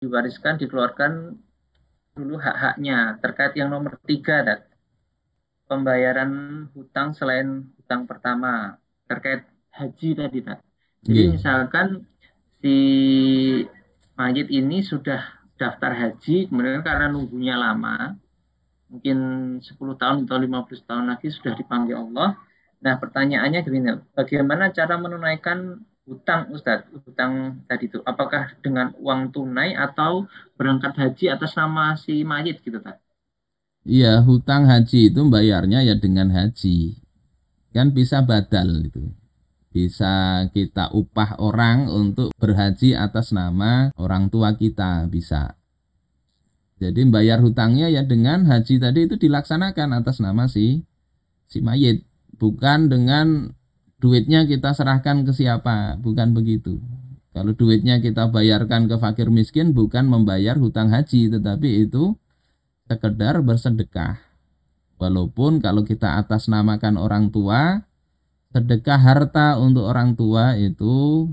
diwariskan, dikeluarkan dulu hak-haknya. Terkait yang nomor 3, pembayaran hutang selain hutang pertama terkait haji tadi, tak. Jadi Nggih. misalkan si mayit ini sudah daftar haji, kemudian karena nunggunya lama, mungkin 10 tahun atau 15 tahun lagi sudah dipanggil Allah. Nah, pertanyaannya gini, bagaimana cara menunaikan hutang, Ustadz? Hutang tadi itu, apakah dengan uang tunai atau berangkat haji atas nama si mayit gitu, tak? Iya, hutang haji itu bayarnya ya dengan haji. Kan bisa badal itu. Bisa kita upah orang untuk berhaji atas nama orang tua kita, bisa. Jadi bayar hutangnya ya dengan haji tadi itu dilaksanakan atas nama si mayit, bukan dengan duitnya kita serahkan ke siapa, bukan begitu. Kalau duitnya kita bayarkan ke fakir miskin bukan membayar hutang haji, tetapi itu sekedar bersedekah. Walaupun kalau kita atas namakan orang tua, sedekah harta untuk orang tua itu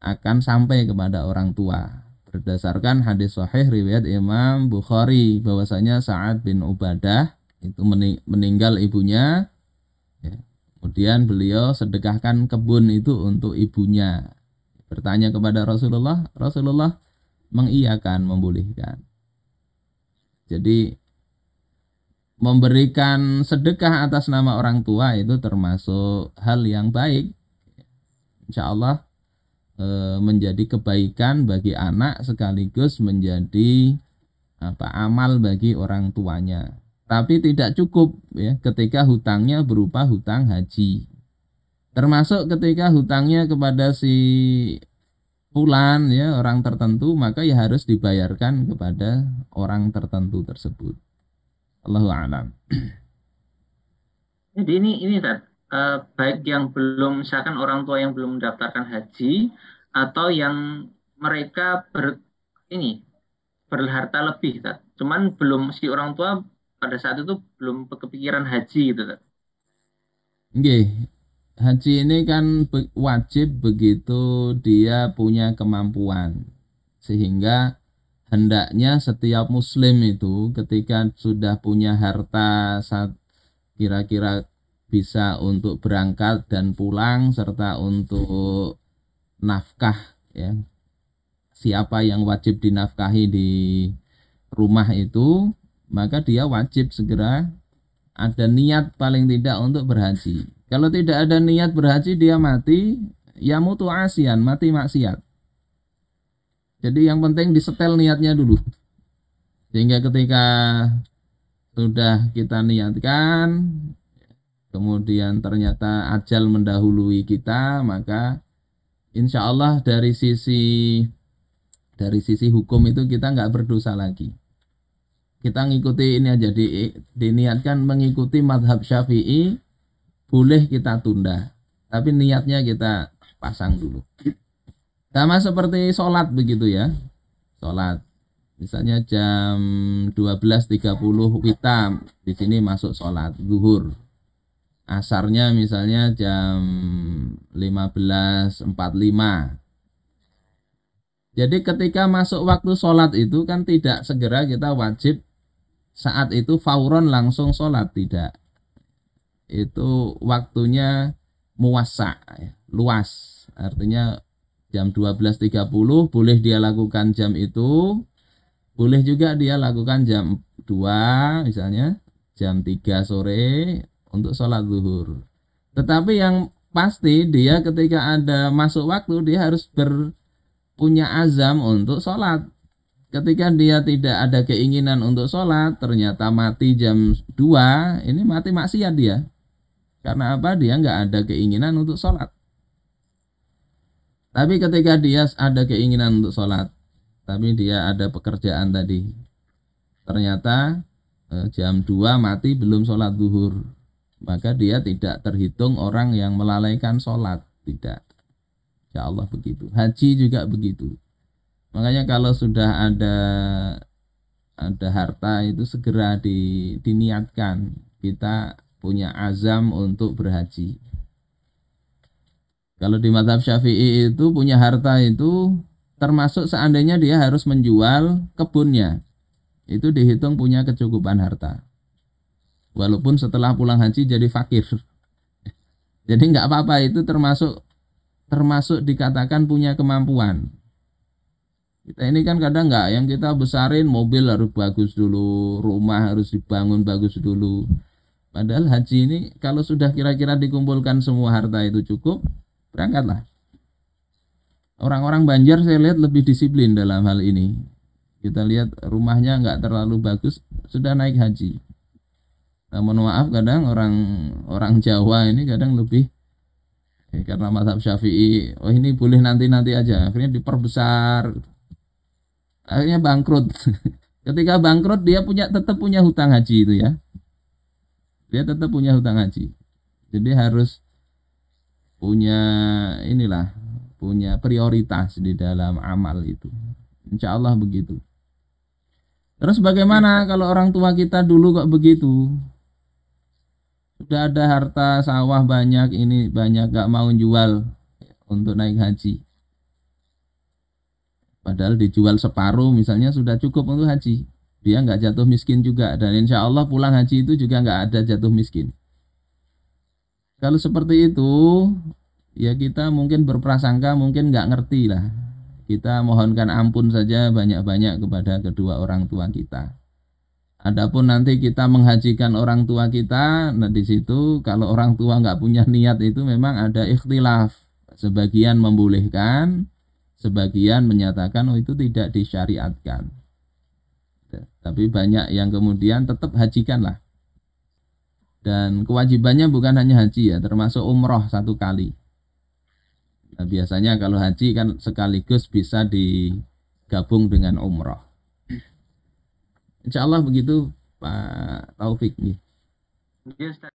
akan sampai kepada orang tua. Berdasarkan hadis sahih riwayat Imam Bukhari bahwasanya Sa'ad bin Ubadah itu meninggal ibunya, ya. Kemudian beliau sedekahkan kebun itu untuk ibunya. Bertanya kepada Rasulullah, Rasulullah mengiyakan, membolehkan. Jadi memberikan sedekah atas nama orang tua itu termasuk hal yang baik. Insya Allah menjadi kebaikan bagi anak sekaligus menjadi amal bagi orang tuanya. Tapi tidak cukup ya ketika hutangnya berupa hutang haji. Termasuk ketika hutangnya kepada si fulan ya orang tertentu maka ya harus dibayarkan kepada orang tertentu tersebut. Allahu a'lam. Jadi ini Tat, baik yang belum, misalkan orang tua yang belum mendaftarkan haji atau yang mereka ini berharta lebih, Tat. Cuman belum, si orang tua pada saat itu belum kepikiran haji gitu, Tat. Nggih, haji ini kan wajib begitu dia punya kemampuan. Sehingga hendaknya setiap muslim itu ketika sudah punya harta saat kira-kira bisa untuk berangkat dan pulang serta untuk nafkah ya. Siapa yang wajib dinafkahi di rumah itu, maka dia wajib segera ada niat paling tidak untuk berhaji. Kalau tidak ada niat berhaji dia mati, ya mutu asian, mati maksiat. Jadi yang penting disetel niatnya dulu. Sehingga ketika sudah kita niatkan, kemudian ternyata ajal mendahului kita, maka insya Allah dari sisi hukum itu kita nggak berdosa lagi. Kita ngikuti ini aja, diniatkan mengikuti madhab syafi'i, boleh kita tunda. Tapi niatnya kita pasang dulu. Sama seperti sholat begitu ya. Sholat. Misalnya jam 12.30 witam, di sini masuk sholat zuhur. Asarnya misalnya jam 15.45. Jadi ketika masuk waktu sholat itu kan tidak segera kita wajib saat itu fauron langsung sholat, tidak. Itu waktunya muasa, luas. Artinya jam 12.30 boleh dia lakukan jam itu, boleh juga dia lakukan jam 2 misalnya, jam 3 sore untuk sholat zuhur. Tetapi yang pasti dia ketika ada masuk waktu dia harus punya azam untuk sholat. Ketika dia tidak ada keinginan untuk sholat, ternyata mati jam 2, ini mati maksiat dia. Karena apa? Dia nggak ada keinginan untuk sholat. Tapi ketika dia ada keinginan untuk sholat, tapi dia ada pekerjaan tadi, ternyata jam 2 mati belum sholat zuhur, maka dia tidak terhitung orang yang melalaikan sholat. Tidak. Ya Allah begitu. Haji juga begitu. Makanya kalau sudah ada harta itu segera diniatkan. Kita punya azam untuk berhaji. Kalau di mazhab Syafi'i itu punya harta itu termasuk seandainya dia harus menjual kebunnya, itu dihitung punya kecukupan harta. Walaupun setelah pulang haji jadi fakir. Jadi nggak apa-apa, itu termasuk dikatakan punya kemampuan. Kita ini kan kadang nggak, yang kita besarin mobil harus bagus dulu, rumah harus dibangun bagus dulu. Padahal haji ini kalau sudah kira-kira dikumpulkan semua harta itu cukup, berangkatlah. Orang-orang Banjar saya lihat lebih disiplin dalam hal ini. Kita lihat rumahnya nggak terlalu bagus, sudah naik haji. Namun maaf, kadang orang Jawa ini kadang lebih, karena mazhab Syafi'i, oh ini boleh nanti aja, akhirnya diperbesar, akhirnya bangkrut. Ketika bangkrut dia tetap punya hutang haji itu ya, dia tetap punya hutang haji. Jadi harus punya punya prioritas di dalam amal itu. Insya Allah begitu. Terus bagaimana kalau orang tua kita dulu kok begitu? Sudah ada harta sawah banyak, ini banyak, gak mau jual untuk naik haji. Padahal dijual separuh misalnya sudah cukup untuk haji. Dia nggak jatuh miskin juga. Dan insya Allah pulang haji itu juga nggak ada jatuh miskin. Kalau seperti itu, ya kita mungkin berprasangka, mungkin nggak ngerti lah. Kita mohonkan ampun saja banyak-banyak kepada kedua orang tua kita. Adapun nanti kita menghajikan orang tua kita, nah di situ kalau orang tua nggak punya niat itu memang ada ikhtilaf. Sebagian membolehkan, sebagian menyatakan oh itu tidak disyariatkan. Tapi banyak yang kemudian tetap hajikanlah. Dan kewajibannya bukan hanya haji ya, termasuk umroh 1 kali. Nah, biasanya kalau haji kan sekaligus bisa digabung dengan umroh. Insya Allah begitu Pak Taufik. Yes,